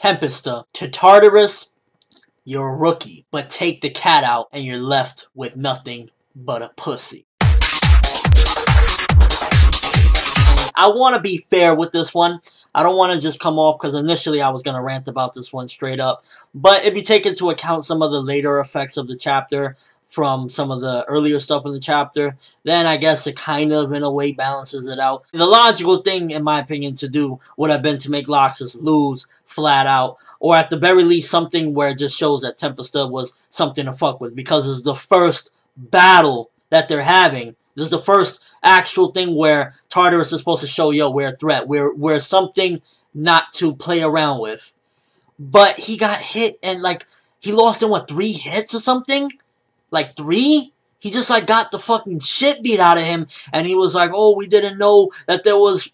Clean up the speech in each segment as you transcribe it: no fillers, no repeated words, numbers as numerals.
Tempesta to Tartarus, you're a rookie, but take the cat out and you're left with nothing but a pussy. I want to be fair with this one. I don't want to just come off, because initially I was going to rant about this one straight up. But if you take into account some of the later effects of the chapter from some of the earlier stuff in the chapter, then I guess it kind of, in a way, balances it out. The logical thing, in my opinion, to do would have been to make Laxus lose flat out. Or at the very least, something where it just shows that Tempesta was something to fuck with. Because it's the first battle that they're having. This is the first actual thing where Tartarus is supposed to show, yo, we're a threat. We're something not to play around with. But he got hit and, like, he lost in, what, 3 hits or something? Like, 3? He just, like, got the fucking shit beat out of him. And he was like, oh, we didn't know that there was...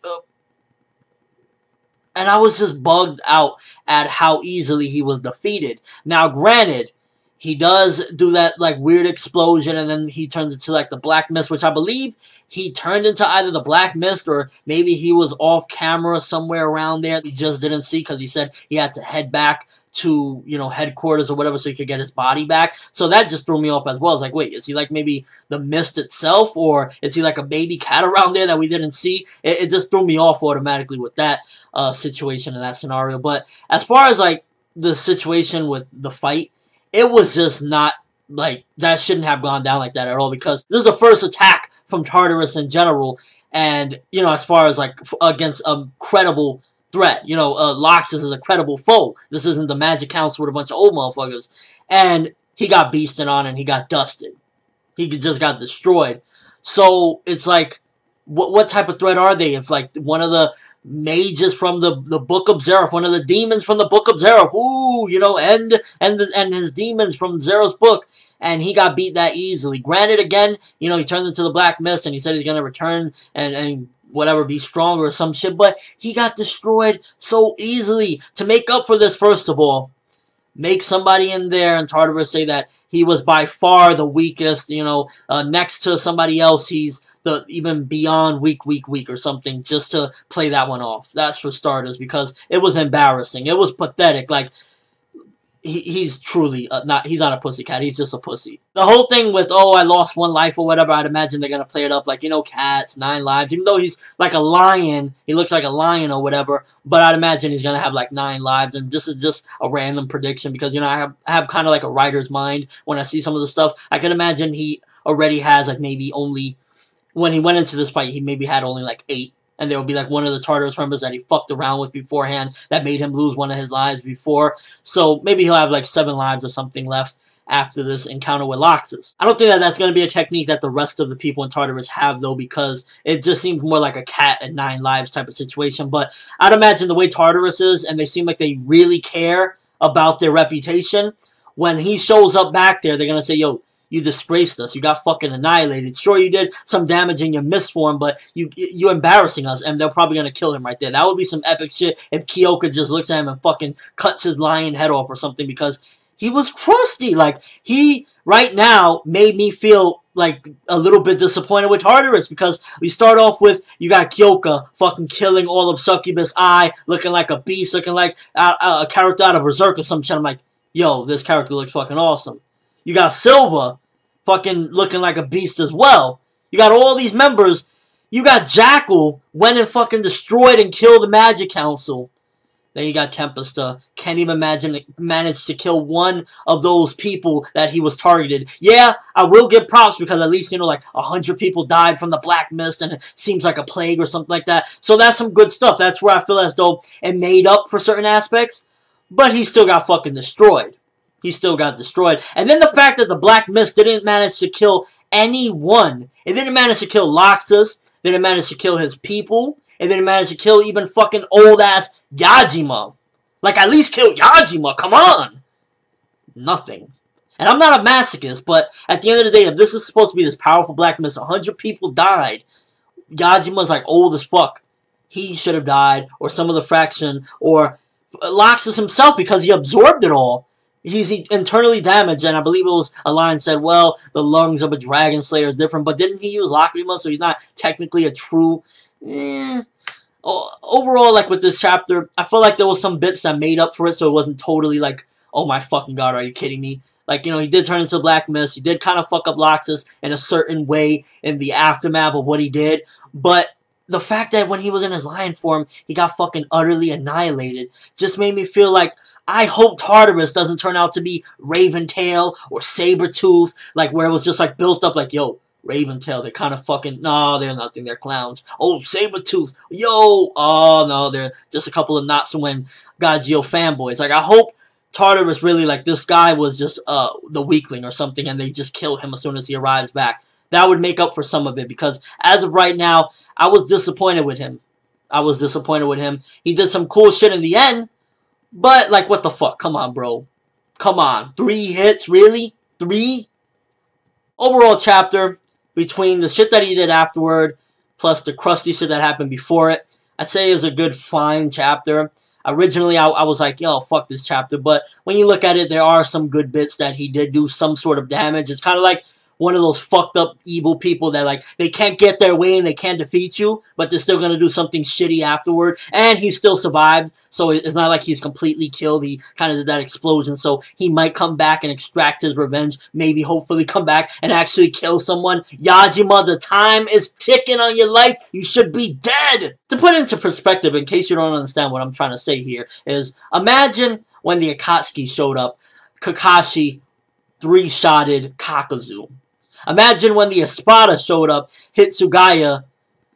And I was just bugged out at how easily he was defeated. Now, granted, he does do that, like, weird explosion, and then he turns into, like, the Black Mist, which I believe he turned into either the Black Mist, or maybe he was off camera somewhere around there. We just didn't see, because he said he had to head back to, you know, headquarters or whatever so he could get his body back. So that just threw me off as well. I was like, wait, is he, like, maybe the Mist itself, or is he, like, a baby cat around there that we didn't see? It just threw me off automatically with that situation and that scenario. But as far as, like, the situation with the fight, it was just not, like, that shouldn't have gone down like that at all, because this is the first attack from Tartarus in general, and, you know, as far as, like, against a credible threat, you know, Laxus is a credible foe. This isn't the Magic Council with a bunch of old motherfuckers, and he got beasted on and he got dusted. He just got destroyed. So, it's like, what type of threat are they if, like, one of the mages from the Book of Zeref, one of the demons from the Book of Zeref, ooh, you know, and his demons from Zeref's book, and he got beat that easily. Granted, again, you know, he turned into the Black Mist, and he said he's gonna return and whatever, be stronger or some shit, but he got destroyed so easily. To make up for this, first of all, make somebody in there and Tartarus say that he was by far the weakest, you know, next to somebody else, he's even beyond weak or something, just to play that one off. That's for starters, because it was embarrassing. It was pathetic. Like, he's truly he's not a pussycat. He's just a pussy. The whole thing with, oh, I lost 1 life or whatever, I'd imagine they're going to play it up like, you know, cats, 9 lives. Even though he's like a lion, he looks like a lion or whatever, but I'd imagine he's going to have like 9 lives. And this is just a random prediction because, you know, I have kind of like a writer's mind when I see some of the stuff. I can imagine he already has like maybe only... When he went into this fight, he maybe had only like 8. And there would be like one of the Tartarus members that he fucked around with beforehand that made him lose one of his lives before. So maybe he'll have like 7 lives or something left after this encounter with Laxus. I don't think that that's going to be a technique that the rest of the people in Tartarus have, though, because it just seems more like a cat at 9 lives type of situation. But I'd imagine the way Tartarus is, and they seem like they really care about their reputation, when he shows up back there, they're going to say, yo, you disgraced us. You got fucking annihilated. Sure, you did some damage in your mist form, but you're embarrassing us, and they're probably going to kill him right there. That would be some epic shit if Kyoka just looks at him and fucking cuts his lion head off or something, because he was crusty. Like, he, right now, made me feel like a little bit disappointed with Tartarus, because we start off with, you got Kyoka fucking killing all of Succubus Eye, looking like a beast, looking like a character out of Berserk or some shit. I'm like, yo, this character looks fucking awesome. You got Silva fucking looking like a beast as well. You got all these members. You got Jackal went and fucking destroyed and killed the Magic Council. Then you got Tempesta. Can't even imagine managed to kill one of those people that he was targeted. Yeah, I will give props because at least, you know, like 100 people died from the Black Mist and it seems like a plague or something like that. So that's some good stuff. That's where I feel as though it made up for certain aspects. But he still got fucking destroyed. He still got destroyed. And then the fact that the Black Mist didn't manage to kill anyone. It didn't manage to kill Laxus. It didn't manage to kill his people. It didn't manage to kill even fucking old-ass Yajima. Like, at least kill Yajima. Come on. Nothing. And I'm not a masochist, but at the end of the day, if this is supposed to be this powerful Black Mist, 100 people died. Yajima's like old as fuck. He should have died, or some of the faction, or Laxus himself, because he absorbed it all. He's internally damaged, and I believe it was a line said, well, the lungs of a dragon slayer is different, but didn't he use Lacrima, so he's not technically a true, overall, like with this chapter, I feel like there was some bits that made up for it, so it wasn't totally like, oh my fucking god, are you kidding me? Like, you know, he did turn into Black Mist. He did kind of fuck up Laxus in a certain way in the aftermath of what he did. But the fact that when he was in his lion form, he got fucking utterly annihilated just made me feel like, I hope Tartarus doesn't turn out to be Raventail or Sabretooth, like where it was just like built up like, yo, Raventail, they're kind of fucking, no, they're nothing, they're clowns. Oh, Sabretooth, yo, oh, no, they're just a couple of not-so-win Gajio fanboys. Like, I hope Tartarus really, like, this guy was just the weakling or something, and they just kill him as soon as he arrives back. That would make up for some of it, because as of right now, I was disappointed with him. He did some cool shit in the end, but, like, what the fuck? Come on, bro. Come on. 3 hits? Really? 3? Overall chapter, between the shit that he did afterward, plus the crusty shit that happened before it, I'd say is a good, fine chapter. Originally, I was like, yo, fuck this chapter. But when you look at it, there are some good bits that he did do some sort of damage. It's kind of like one of those fucked up evil people that, like, they can't get their way and they can't defeat you, but they're still going to do something shitty afterward. And he still survived, so it's not like he's completely killed. He kind of did that explosion, so he might come back and extract his revenge. Maybe, hopefully, come back and actually kill someone. Yajima, the time is ticking on your life. You should be dead. To put it into perspective, in case you don't understand what I'm trying to say here, is imagine when the Akatsuki showed up, Kakashi 3-shotted Kakuzu. Imagine when the Espada showed up, Hitsugaya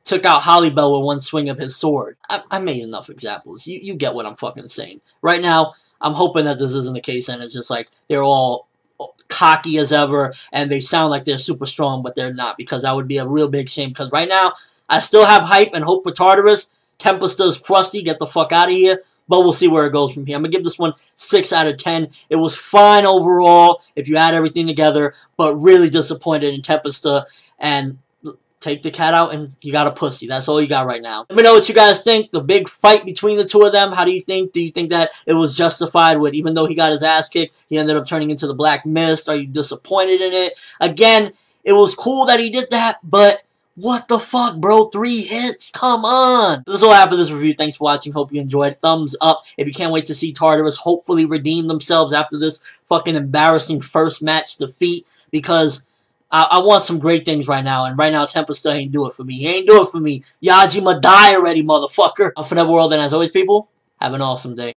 took out Holybell with one swing of his sword. I made enough examples. You get what I'm fucking saying. Right now, I'm hoping that this isn't the case and it's just like they're all cocky as ever and they sound like they're super strong, but they're not, because that would be a real big shame. Because right now, I still have hype and hope for Tartarus. Tempesta is crusty. Get the fuck out of here. But we'll see where it goes from here. I'm going to give this one 6 out of 10. It was fine overall if you add everything together, but really disappointed in Tempesta. And take the cat out and you got a pussy. That's all you got right now. Let me know what you guys think. The big fight between the two of them. How do you think? Do you think that it was justified with, even though he got his ass kicked, he ended up turning into the Black Mist? Are you disappointed in it? Again, it was cool that he did that, but what the fuck, bro? 3 hits? Come on. This is all I have for this review. Thanks for watching. Hope you enjoyed. Thumbs up if you can't wait to see Tartarus hopefully redeem themselves after this fucking embarrassing first match defeat, because I want some great things right now, and right now Tempesta ain't do it for me. He ain't do it for me. Yajima, die already, motherfucker. I'm ForneverWorld, and as always, people, have an awesome day.